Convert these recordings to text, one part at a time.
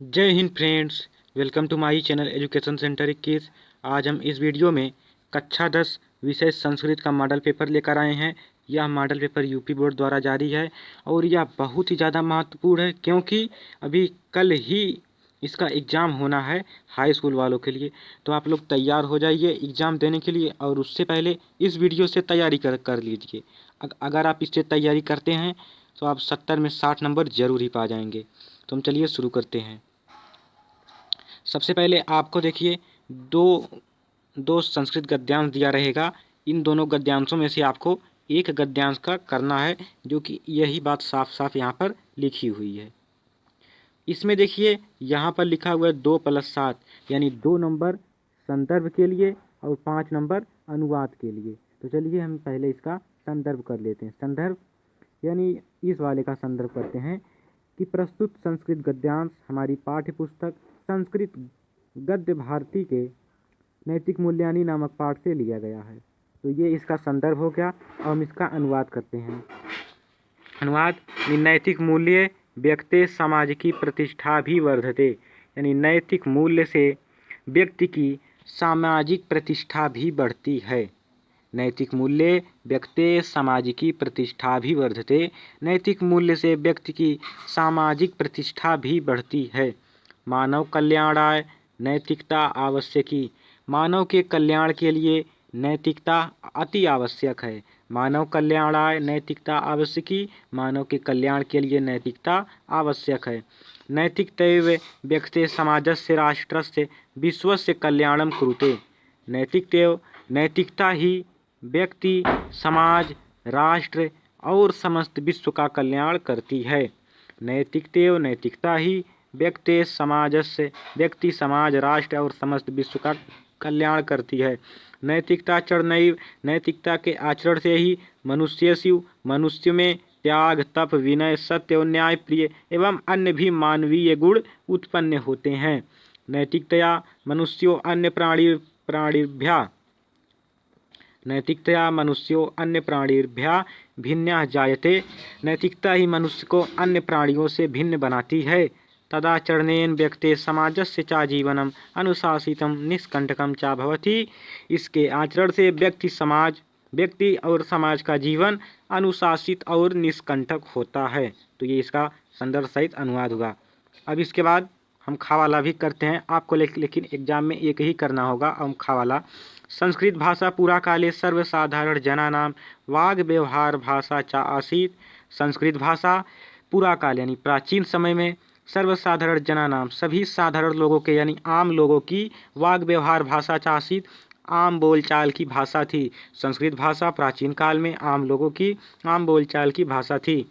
जय Hind friends. Welcome to my channel education centre 21। आज हम इस वीडियो में कक्षा 10 विषय संस्कृत का मॉडल पेपर लेकर आए हैं। यह मॉडल पेपर यूपी बोर्ड द्वारा जारी है और यह बहुत ही ज़्यादा महत्वपूर्ण है क्योंकि अभी कल ही इसका एग्ज़ाम होना है हाई स्कूल वालों के लिए। तो आप लोग तैयार हो जाइए एग्ज़ाम देने के लिए और उससे पहले इस वीडियो से तैयारी कर लीजिए। अगर आप इससे तैयारी करते हैं तो आप 70 में 60 नंबर ज़रूर ही पा जाएंगे। तो हम चलिए शुरू करते हैं। सबसे पहले आपको देखिए दो दो संस्कृत गद्यांश दिया रहेगा। इन दोनों गद्यांशों में से आपको एक गद्यांश का करना है, जो कि यही बात साफ साफ यहाँ पर लिखी हुई है। इसमें देखिए यहाँ पर लिखा हुआ है 2+7 यानी 2 नंबर संदर्भ के लिए और 5 नंबर अनुवाद के लिए। तो चलिए हम पहले इसका संदर्भ कर लेते हैं। संदर्भ यानी इस वाले का संदर्भ करते हैं कि प्रस्तुत संस्कृत गद्यांश हमारी पाठ्य पुस्तक संस्कृत गद्य भारती के नैतिक मूल्यानि नामक पाठ से लिया गया है। तो ये इसका संदर्भ हो गया और हम इसका अनुवाद करते हैं। अनुवाद: नैतिक मूल्य व्यक्ति समाज की प्रतिष्ठा भी वर्धते, यानी नैतिक मूल्य से व्यक्ति की सामाजिक प्रतिष्ठा भी बढ़ती है। नैतिक मूल्य व्यक्ति समाज की प्रतिष्ठा भी वर्धते, नैतिक मूल्य से व्यक्ति की सामाजिक प्रतिष्ठा भी बढ़ती है। मानव कल्याणाय नैतिकता आवश्यकी, मानव के कल्याण के लिए नैतिकता अति आवश्यक है। मानव कल्याणाय नैतिकता आवश्यकी, मानव के कल्याण के लिए नैतिकता आवश्यक है। नैतिकतैव व्यक्ति समाजस्य राष्ट्रस्य विश्वस्य कल्याणं कुरुते, नैतिकता ही व्यक्ति समाज राष्ट्र और समस्त विश्व का कल्याण करती है। नैतिकता ही व्यक्ति समाज राष्ट्र और समस्त विश्व का कल्याण करती है। नैतिकता चरणैव, नैतिकता के आचरण से ही मनुष्य में त्याग तप विनय सत्य और न्याय प्रिय एवं अन्य भी मानवीय गुण उत्पन्न होते हैं। नैतिकतया मनुष्यो अन्य प्राणिभ्यः भिन्नः जायते, नैतिकता ही मनुष्य को अन्य प्राणियों से भिन्न बनाती है। तदाचरणेन व्यक्ति समाजस्य च जीवनम अनुशासितं निष्कंटकं च भवति, इसके आचरण से व्यक्ति और समाज का जीवन अनुशासित और निष्कंटक होता है। तो ये इसका संदर्भ सहित अनुवाद हुआ। अब इसके बाद हम खा वाला भी करते हैं आपको, लेकिन एग्जाम में एक ही करना होगा। हम खा वाला: संस्कृत भाषा पुरा काले सर्वसाधारण जनानां वाग व्यवहार भाषा च आसीत्। संस्कृत भाषा पुरा काल यानी प्राचीन समय में सर्वसाधारण जनानाम सभी साधारण लोगों के यानी आम लोगों की वाग व्यवहार भाषा च आसीत् आम बोलचाल की भाषा थी। संस्कृत भाषा प्राचीन काल में आम लोगों की आम बोलचाल की भाषा थी।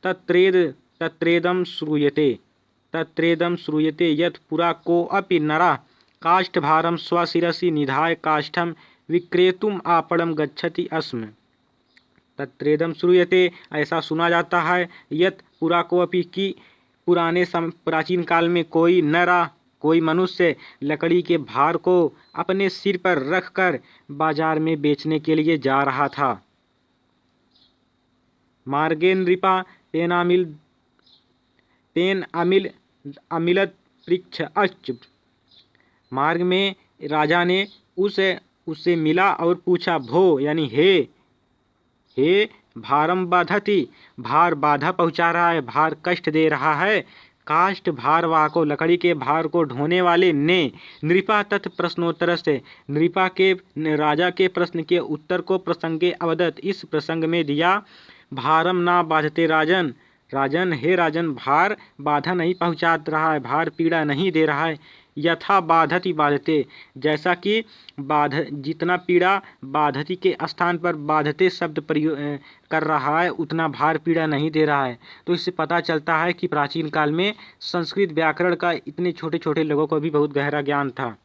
तत्रेदं श्रूयते यत् पुरा कोऽपि नरः काष्ठभारं स्वशिरसि निधाय काष्ठं विक्रेतुम आपणं गच्छति अस्म। तत्रेदं श्रूयते, ऐसा सुना जाता है, यत् पुरा कोऽपि की प्राचीन काल में कोई मनुष्य लकड़ी के भार को अपने सिर पर रखकर बाजार में बेचने के लिए जा रहा था। मार्गे नृपा तेन अमिलत पृच्छ, मार्ग में राजा ने उससे मिला और पूछा, भो यानी हे भारम बाधति, भार बाधा पहुंचा रहा है, भार कष्ट दे रहा है। काष्ठ भार वाको, लकड़ी के भार को ढोने वाले ने नृपा तत् प्रश्नोत्तर से, नृपा के राजा के प्रश्न के उत्तर को प्रसंगे अवदत, इस प्रसंग में दिया। भारम ना बाधते राजन हे राजन, भार बाधा नहीं पहुंचा रहा है, भार पीड़ा नहीं दे रहा है। यथा बाधति बाधते, जैसा कि जितना पीड़ा बाधति के स्थान पर बाधते शब्द प्रयोग कर रहा है उतना भार पीड़ा नहीं दे रहा है। तो इससे पता चलता है कि प्राचीन काल में संस्कृत व्याकरण का इतने छोटे छोटे लोगों को भी बहुत गहरा ज्ञान था।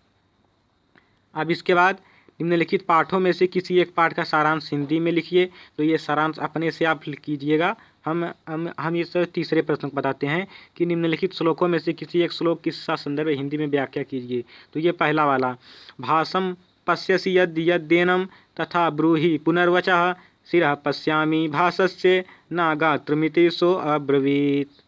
अब इसके बाद निम्नलिखित पाठों में से किसी एक पाठ का सारांश हिंदी में लिखिए। तो ये सारांश अपने से आप कीजिएगा। हम इस तीसरे प्रश्न को बताते हैं कि निम्नलिखित श्लोकों में से किसी एक श्लोक की संदर्भ हिंदी में व्याख्या कीजिए। तो ये पहला वाला: भासम पश्यसि यद्येनं तथा ब्रूहि पुनर्वचः शिरः पश्यामि भासस्य न गात्रमिति सो अब्रवीत्।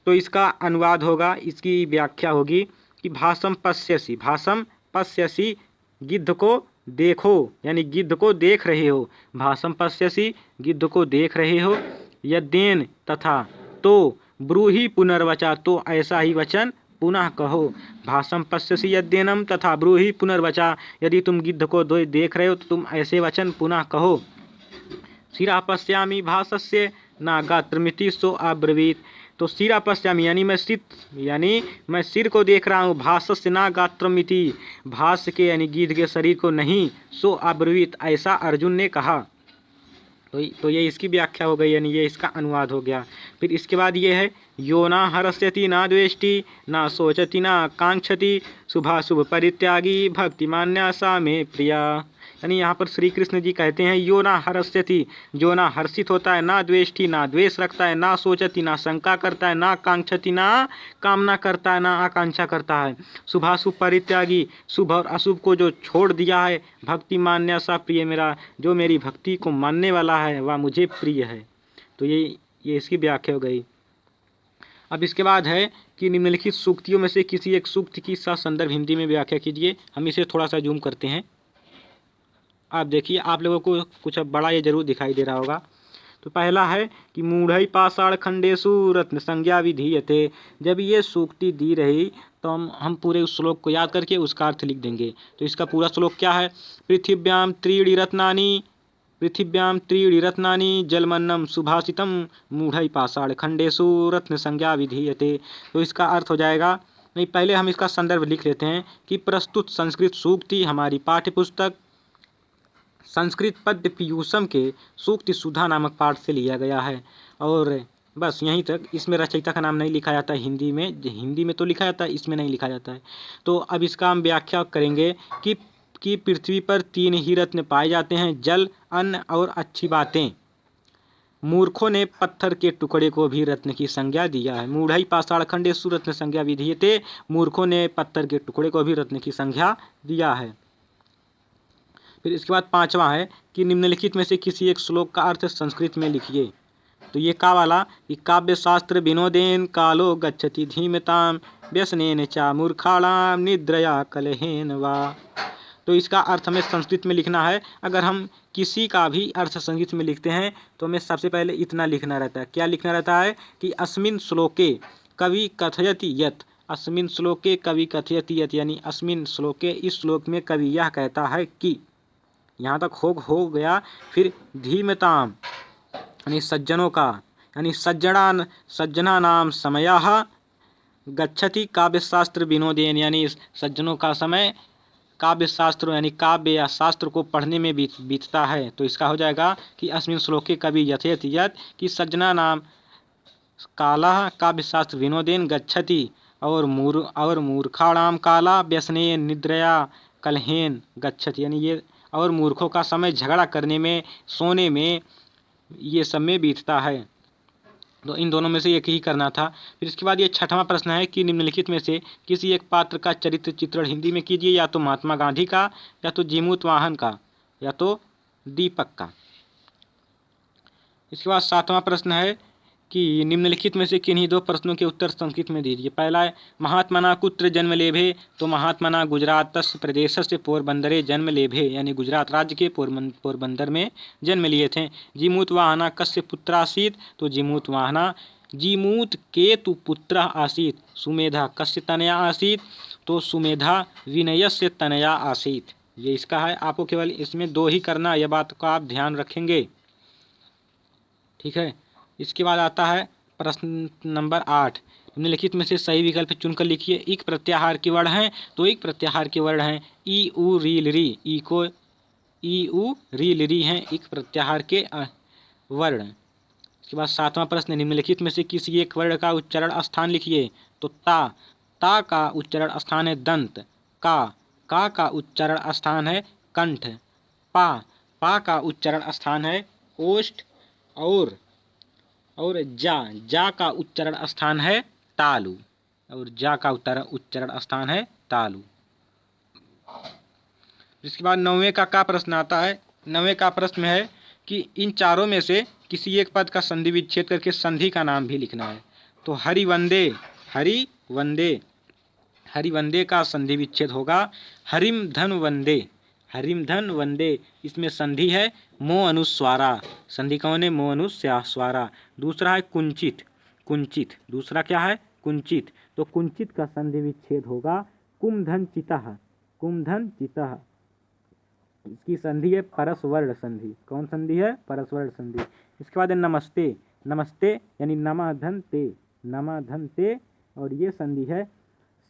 तो इसका अनुवाद होगा, इसकी व्याख्या होगी कि भाषम पश्यसि गिद्ध को देखो, यानी गिद्ध को देख रहे हो। भाषम पश्यसि गिद्ध को देख रहे हो। यद्येन तथा, तो ब्रूहि पुनर्वचा, तो ऐसा ही वचन पुनः कहो। भाषम पश्यसि यद्येनम तथा ब्रूहि पुनर्वचा, यदि तुम गिद्ध को देख रहे हो तो तुम ऐसे वचन पुनः कहो। शिरा पश्यामि भासस्य न गात्रमिति सो अब्रवीत। तो शिरा पश्यामि यानी मैं सिर को देख रहा हूँ, भासस्य न गात्रमिति, भास के यानी गिद्ध के शरीर को नहीं, सो अब्रवीत, ऐसा अर्जुन ने कहा। तो ये इसकी व्याख्या हो गई, यानी ये इसका अनुवाद हो गया। फिर इसके बाद ये है यो ना हरस्यति ना द्वेष्टि ना सोचति ना कांक्षति शुभाशुभ परित्यागी भक्तिमान्या सा मे प्रिया। यानी यहाँ पर श्री कृष्ण जी कहते हैं यो ना हरस्यति, जो ना हर्षित होता है, ना द्वेष्टि ना द्वेष रखता है, ना सोचति ना शंका करता है, ना कांक्षति ना कामना करता है, ना आकांक्षा करता है, शुभाशुभ परित्यागी, शुभ और अशुभ को जो छोड़ दिया है, भक्ति मान्या सा प्रिय, मेरा जो मेरी भक्ति को मानने वाला है वह मुझे प्रिय है। तो ये इसकी व्याख्या हो गई। अब इसके बाद है कि निम्नलिखित सूक्तियों में से किसी एक सूक्त की संदर्भ हिंदी में व्याख्या कीजिए। हम इसे थोड़ा सा जूम करते हैं। आप देखिए, आप लोगों को कुछ अब बड़ा ये जरूर दिखाई दे रहा होगा। तो पहला है कि मूढ़ई पाषाण खंडेषु रत्न संज्ञा विधीयते। जब ये सूक्ति दी रही तो हम पूरे उस श्लोक को याद करके उसका अर्थ लिख देंगे। तो इसका पूरा श्लोक क्या है? पृथिव्याम त्रीणि रत्नानि जलमन्नम सुभाषितम मूढ़ई पाषाण खंडेषु रत्न संज्ञा विधीयते। तो इसका अर्थ हो जाएगा, नहीं पहले हम इसका संदर्भ लिख लेते हैं कि प्रस्तुत संस्कृत सूक्ति हमारी पाठ्यपुस्तक संस्कृत पद्य पीयूषम के सूक्ति सुधा नामक पाठ से लिया गया है। और बस यहीं तक। इसमें रचयिता का नाम नहीं लिखा जाता हिंदी में तो लिखा जाता है, इसमें नहीं लिखा जाता है। तो अब इसका हम व्याख्या करेंगे कि पृथ्वी पर 3 ही रत्न पाए जाते हैं, जल, अन्न और अच्छी बातें। मूर्खों ने पत्थर के टुकड़े को भी रत्न की संज्ञा दिया है। मूढ़ई पाषाण खंडेषु रत्न संज्ञा विधीयते, मूर्खों ने पत्थर के टुकड़े को भी रत्न की संज्ञा दिया है। फिर इसके बाद 5वां है कि निम्नलिखित में से किसी एक श्लोक का अर्थ संस्कृत में लिखिए। तो ये का वाला कि काव्य शास्त्र विनोदेन कालो गच्छति धीमताम व्यसनेन चा मूर्खाणाम निद्रया कलहेन वा। तो इसका अर्थ हमें संस्कृत में लिखना है। अगर हम किसी का भी अर्थ संस्कृत में लिखते हैं तो हमें सबसे पहले इतना लिखना रहता है। क्या लिखना रहता है कि अस्मिन् श्लोके कवि कथयति यत्, अस्मिन् श्लोके कवि कथयति यत्, यानी अस्मिन् श्लोके, इस श्लोक में कवि यह कहता है कि, यहाँ तक हो गया। फिर धीमताम यानी सज्जनों का, यानी सज्जना नाम समयः गच्छति काव्य शास्त्र विनोदेन, यानी सज्जनों का समय काव्य शास्त्र यानी काव्य या शास्त्र को पढ़ने में बीतता है। तो इसका हो जाएगा कि अस्मिन् श्लोके कवि यथेति यत्, कि सज्जना नाम कालः काव्य शास्त्र विनोदेन गच्छति, और मूर्खाणाम काला व्यसने निद्रया कलहेन गच्छति, यानी ये और मूर्खों का समय झगड़ा करने में, सोने में, ये सब में बीतता है। तो इन दोनों में से एक ही करना था। फिर इसके बाद ये 6वां प्रश्न है कि निम्नलिखित में से किसी एक पात्र का चरित्र चित्रण हिंदी में कीजिए, या तो महात्मा गांधी का, या तो जीमूत वाहन का, या तो दीपक का। इसके बाद 7वां प्रश्न है कि निम्नलिखित में से किन्हीं 2 प्रश्नों के उत्तर संस्कृत में दीजिए। पहला है महात्मना कुत्र जन्म लेभे। तो महात्मना गुजरातस्य प्रदेशस्य पोरबंदरे जन्म लेभे, यानी गुजरात राज्य के पोरबंदर में जन्म लिए थे। जीमूत वाहना कस्य पुत्र आसीत। तो जीमूत वाहना जीमूत केतु पुत्र आसीत। सुमेधा कस्य तनया आसीत। तो सुमेधा विनयस्य तनया आसीत। ये इसका है। आपको केवल इसमें 2 ही करना, यह बात का आप ध्यान रखेंगे, ठीक है। इसके बाद आता है प्रश्न नंबर 8। निम्नलिखित में से सही विकल्प चुनकर लिखिए। इक प्रत्याहार के वर्ण हैं। तो एक प्रत्याहार के वर्ण हैं ई उ री री। ई को ई उ री री हैं एक प्रत्याहार के वर्ण। इसके बाद 7वां प्रश्न, निम्नलिखित में से किसी एक वर्ण का उच्चारण स्थान लिखिए। तो ता का उच्चारण स्थान है दंत। का उच्चारण स्थान है कंठ। पा का उच्चारण स्थान है ओष्ठ। और जा का उच्चारण स्थान है तालु। और जा का उच्चारण स्थान है तालु। इसके बाद 9वें का प्रश्न आता है। 9वें का प्रश्न है कि इन चारों में से किसी एक पद का संधि विच्छेद करके संधि का नाम भी लिखना है। तो हरिवंदे, हरिवंदे, हरिवंदे का संधि विच्छेद होगा हरिम धन वंदे, हरिम धन वंदे। इसमें संधि है मो अनुस्वारा, संधि कौन है? मो अनुस्वारा। दूसरा है कुंचित, कुंचित, दूसरा क्या है? कुंचित। तो कुंचित का संधि विच्छेद होगा कुमधन चितः, कुमधन चितः। इसकी संधि है परसवर्ण संधि। कौन संधि है? परसवर्ण संधि। इसके बाद है नमस्ते, नमस्ते यानी नमः धन ते, नमः धन ते, और ये संधि है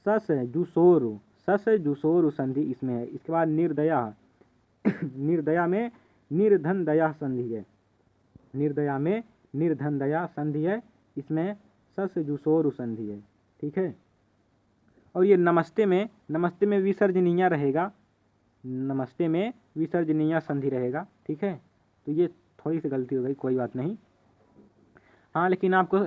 सस जुसोरु, सस जुसोरु संधि इसमें है। इसके बाद निर्दया, निर्दया में निर्धन दया संधि है, निर्दया में निर्धन दया संधि है, इसमें सस जुसोरु संधि है। ठीक है। और ये नमस्ते में विसर्जनीय रहेगा, नमस्ते में विसर्जनीय संधि रहेगा। ठीक है। तो ये थोड़ी सी गलती हो गई, कोई बात नहीं। हाँ, लेकिन आपको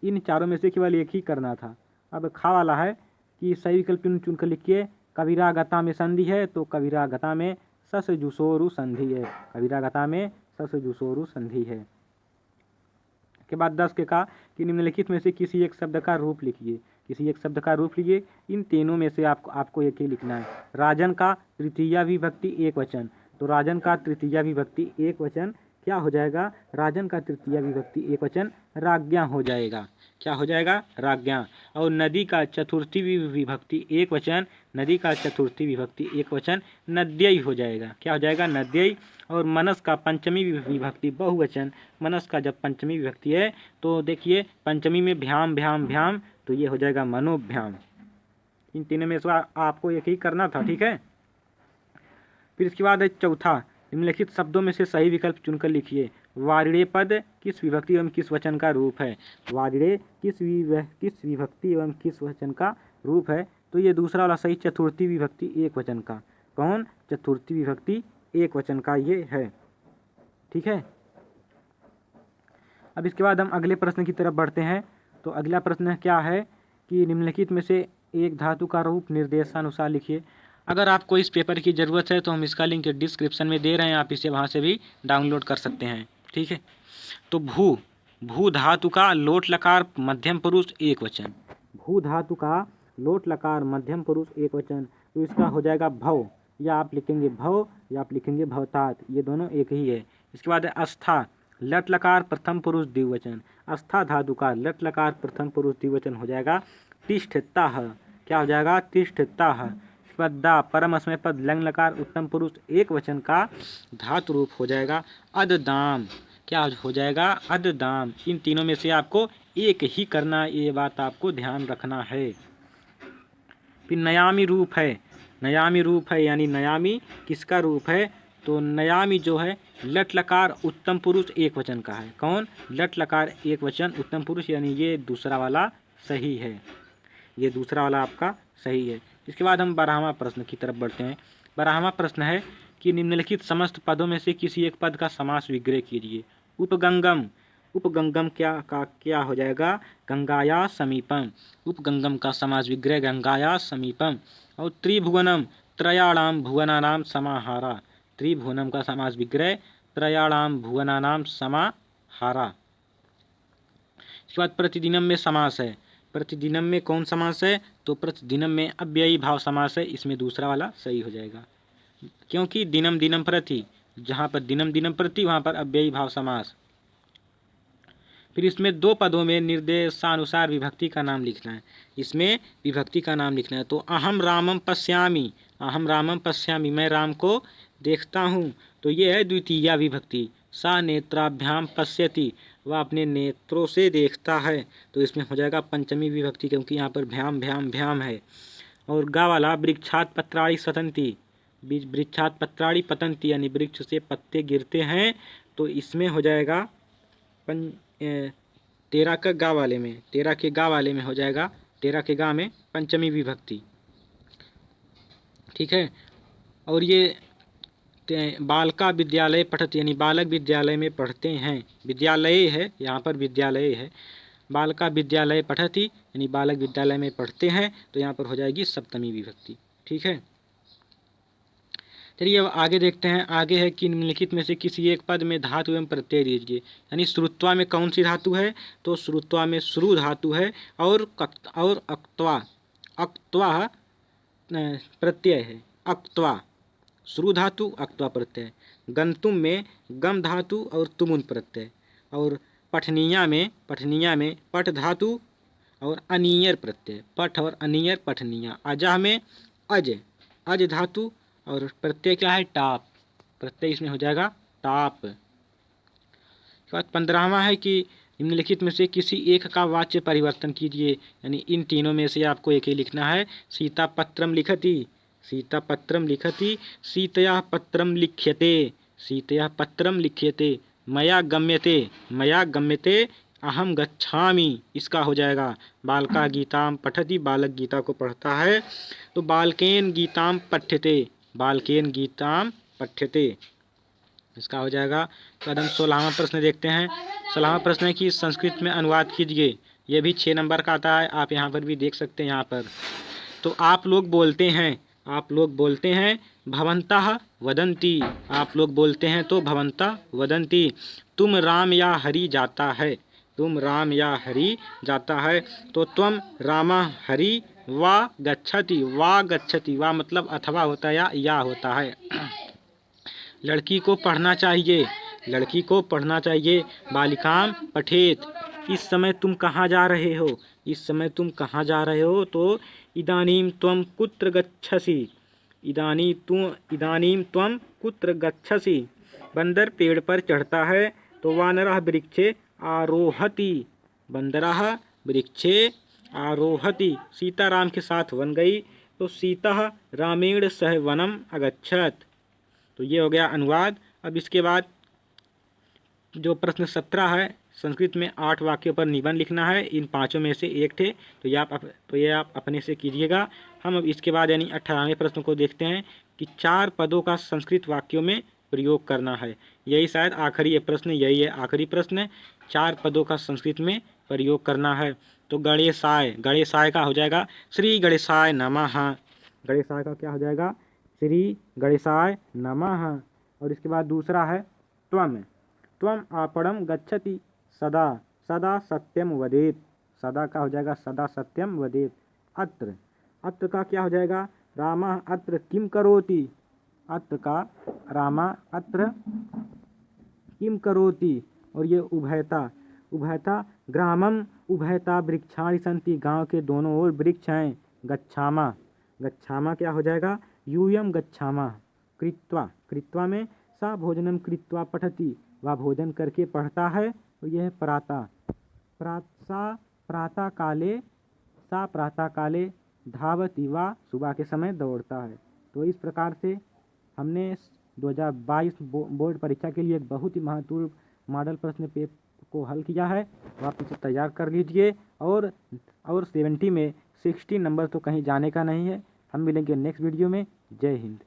इन चारों में से केवल एक ही करना था। अब खा वाला है कि सही विकल्प चुन कर लिखिए। कबीरा गता में संधि है, तो कबीरा गता में सस जुसोरु संधि है, कबीरा गता में सस जुसोरु संधि है। के बाद 10 के का कि निम्नलिखित में से किसी एक शब्द का रूप लिखिए, किसी एक शब्द का रूप लिखिए। इन तीनों में से आपको एक ही लिखना है। राजन का तृतीया विभक्ति एक वचन, तो राजन का तृतीया विभक्ति एक वचन क्या हो जाएगा? राजन का तृतीया विभक्ति एक वचन राज्ञा हो जाएगा। क्या हो जाएगा? राज्ञा। और नदी का चतुर्थी विभक्ति एक वचन, नदी का चतुर्थी विभक्ति एक वचन नद्यई हो जाएगा। क्या हो जाएगा? नद्यई। और मनस का पंचमी विभक्ति बहुवचन, मनस का जब पंचमी विभक्ति है तो देखिए पंचमी में भ्याम भ्याम भ्याम, तो ये हो जाएगा मनोभ्याम। इन तीनों में से आपको एक ही करना था। ठीक है। फिर इसके बाद है चौथा, निम्नलिखित शब्दों में से सही विकल्प चुनकर लिखिए। वारिड़े पद किस विभक्ति एवं किस वचन का रूप है? वारिड़े किस विभक्ति एवं किस वचन का रूप है? तो ये दूसरा वाला सही, चतुर्थी विभक्ति एक वचन का। कौन? चतुर्थी विभक्ति एक वचन का ये है। ठीक है। अब इसके बाद हम अगले प्रश्न की तरफ बढ़ते हैं। तो अगला प्रश्न क्या है कि निम्नलिखित में से एक धातु का रूप निर्देशानुसार लिखिए। अगर आपको इस पेपर की ज़रूरत है तो हम इसका लिंक डिस्क्रिप्शन में दे रहे हैं, आप इसे वहाँ से भी डाउनलोड कर सकते हैं। ठीक है। तो भू धातु का लोट लकार मध्यम पुरुष एक वचन, भू धातु का लोट लकार मध्यम पुरुष एक वचन, तो इसका हो जाएगा भव, या आप लिखेंगे भव या आप लिखेंगे भवतात, ये दोनों एक ही है। इसके बाद अस्था, लट लकार प्रथम पुरुष द्विवचन, अस्था धातु का लट लकार प्रथम पुरुष द्विवचन हो जाएगा तिष्ठताः। क्या हो जाएगा? तिष्ठताः। इसके बाद दा परम असमय पद लंग लकार उत्तम पुरुष एक वचन का धातु रूप हो जाएगा अददाम। क्या हो जाएगा? अददाम। इन तीनों में से आपको एक ही करना, ये बात आपको ध्यान रखना है। फिर नयामी रूप है, नयामी रूप है यानी नयामी किसका रूप है? तो नयामी जो है लट लकार उत्तम पुरुष एक वचन का है। कौन? लट लकार एक वचन उत्तम पुरुष, यानी ये दूसरा वाला सही है, ये दूसरा वाला आपका सही है। इसके बाद हम 12वां प्रश्न की तरफ बढ़ते हैं। 12वां प्रश्न है कि निम्नलिखित समस्त पदों में से किसी एक पद का समास विग्रह कीजिए। उपगंगम, उपगंगम क्या हो जाएगा? गंगाया समीपम, उपगंगम का समास विग्रह गंगाया समीपम। और त्रिभुवनम त्रयाणाम भुवनानाम समाहारा, त्रिभुवनम का समास विग्रह त्रयाणाम भुवनानाम समाहारा। इसके बाद प्रतिदिनम में समास है, प्रतिदिनम में कौन समास है? तो प्रतिदिनम में अव्ययी भाव समास है, इसमें दूसरा वाला सही हो जाएगा, क्योंकि दिनम दिनम प्रति, जहाँ पर दिनम दिनम प्रति वहाँ पर अव्ययी भाव समास। फिर इसमें दो पदों में निर्देशानुसार विभक्ति का नाम लिखना है, इसमें विभक्ति का नाम लिखना है। तो अहम रामम पश्यामि, अहम रामम पश्यामि, मैं राम को देखता हूँ, तो ये है द्वितीया विभक्ति। सा नेत्राभ्याम पश्यति, वह अपने नेत्रों से देखता है, तो इसमें हो जाएगा पंचमी विभक्ति, क्योंकि यहाँ पर भ्याम भ्याम भ्याम है। और गा वाला वृक्षात पत्राणि सतंती, वृक्षात पत्राणि पतंती यानी वृक्ष से पत्ते गिरते हैं, तो इसमें हो जाएगा 13 का गा वाले में, 13 के गा वाले में हो जाएगा, 13 के गा में पंचमी विभक्ति। ठीक है। और ये बालका विद्यालय पठत यानी बालक विद्यालय में पढ़ते हैं, विद्यालय है यहाँ पर, विद्यालय है। बालका विद्यालय पठति यानी बालक विद्यालय में पढ़ते हैं, तो यहाँ पर हो जाएगी सप्तमी विभक्ति। ठीक है। चलिए अब आगे देखते हैं। आगे है कि निम्नलिखित में से किसी एक पद में धातु एवं प्रत्यय दीजिए। यानी श्रुत्वा में कौन सी धातु है, तो श्रुत्वा में श्रु धातु है और अक्त्वा अक्त्वा प्रत्यय है। अक्त्वा श्रु धातु, अक्त्वा प्रत्यय। गंतुम में गम धातु और तुमुन प्रत्यय। और पठनीया में पठ धातु और अनियर प्रत्यय। पठ और अनियर पठनीया। अजह में अज धातु और प्रत्यय क्या है, टाप। प्रत्यय इसमें हो जाएगा टाप। इसके बाद 15वां है कि निम्नलिखित में से किसी एक का वाच्य परिवर्तन कीजिए। यानी इन तीनों में से आपको एक ही लिखना है। सीता पत्रम लिखति, सीता पत्रम लिखति, सीतया पत्रम लिख्यते, सीतया पत्रम लिख्यते, मया गम्यते, अहम गच्छामि। इसका हो जाएगा बालका गीताम पठति, बालक गीता को पढ़ता है, तो बालकेन गीताम पठ्यते, बालकेन गीताम पठ्यते। इसका हो जाएगा। तो हम 16वां प्रश्न देखते हैं। 16वां प्रश्न है कि संस्कृत में अनुवाद कीजिए। यह भी 6 नंबर का आता है, आप यहाँ पर भी देख सकते हैं। यहाँ पर तो आप लोग बोलते हैं भवन्तः वदन्ति, आप लोग बोलते हैं तो भवन्तः वदन्ति। तुम राम या हरि जाता है, तुम राम या हरि जाता है, तो त्वम रामा हरि वा गच्छति, वा मतलब अथवा होता है या होता है। लड़की को पढ़ना चाहिए, बालिकाम पठेत। इस समय तुम कहाँ जा रहे हो, तो इदानीं त्वं कुत्र गच्छसि, इदानीं त्वं कुत्र गच्छसि। बंदर पेड़ पर चढ़ता है, तो वानरः वृक्षे आरोहति, बंदरः वृक्षे आरोहति। सीता राम के साथ वन गई, तो सीता रामेण सह वनम अगच्छत। तो ये हो गया अनुवाद। अब इसके बाद जो प्रश्न 17 है, संस्कृत में 8 वाक्यों पर निबंध लिखना है। इन 5 में से एक थे, तो ये आप अपने से कीजिएगा। हम अब इसके बाद यानी 18वें प्रश्न को देखते हैं कि 4 पदों का संस्कृत वाक्यों में प्रयोग करना है। यही शायद आखिरी यही है आखिरी प्रश्न। 4 पदों का संस्कृत में प्रयोग करना है। तो गणेशाय का हो जाएगा श्री गणेशाय नमः। गणेशाय का क्या हो जाएगा, श्री गणेशाय नमः। और इसके बाद दूसरा है त्वम आपणम गच्छति सदा सत्यम वदेत, सदा का हो जाएगा सदा सत्यम वदेत। अत्र का क्या हो जाएगा, रामः अत्र किम करोति, अत्र का रामा अत्र किम करोति। और ये उभयता ग्रामम उभयता वृक्षाणि सन्ति, गांव के दोनों ओर वृक्ष हैं। गच्छामा क्या हो जाएगा, यूयम गच्छामा। कृत्वा में सा भोजनम कृत्वा पठति, वह भोजन करके पढ़ता है, तो यह है प्रातः काले धावति, वा सुबह के समय दौड़ता है। तो इस प्रकार से हमने 2022 बोर्ड परीक्षा के लिए एक बहुत ही महत्वपूर्ण मॉडल प्रश्न पेपर को हल किया है। तो आप इसे तैयार कर लीजिए। और 70 में 60 नंबर तो कहीं जाने का नहीं है। हम मिलेंगे नेक्स्ट वीडियो में। जय हिंद।